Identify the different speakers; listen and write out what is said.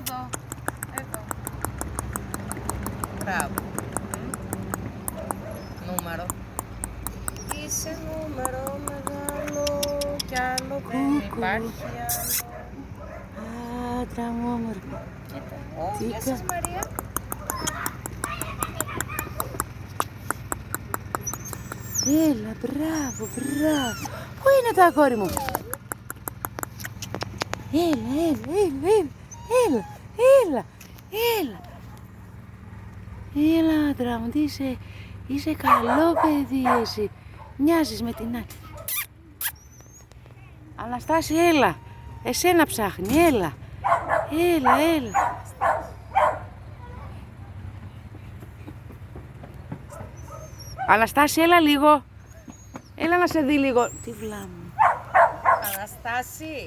Speaker 1: Εδώ. Εδώ.
Speaker 2: Μπράβο. Νούμερο.
Speaker 1: Είσαι νούμερο μεγάλο κι άλλο δεν υπάρχει άλλο.
Speaker 3: Άντρα μου όμορφο.
Speaker 1: Κοίτα. Ω, γεια σας Μαρία.
Speaker 3: Έλα, μπράβο, μπράβο. Πού είναι το αγόρι μου? Έλα. Έλα, άντρα μου, τι είσαι καλό παιδί εσύ. Μοιάζεις με την άλλη. Αναστάση, έλα. Εσένα ψάχνει, έλα. Έλα. Αναστάση, έλα λίγο. Έλα να σε δει λίγο. Τι βλάμμα.
Speaker 2: Αναστάση.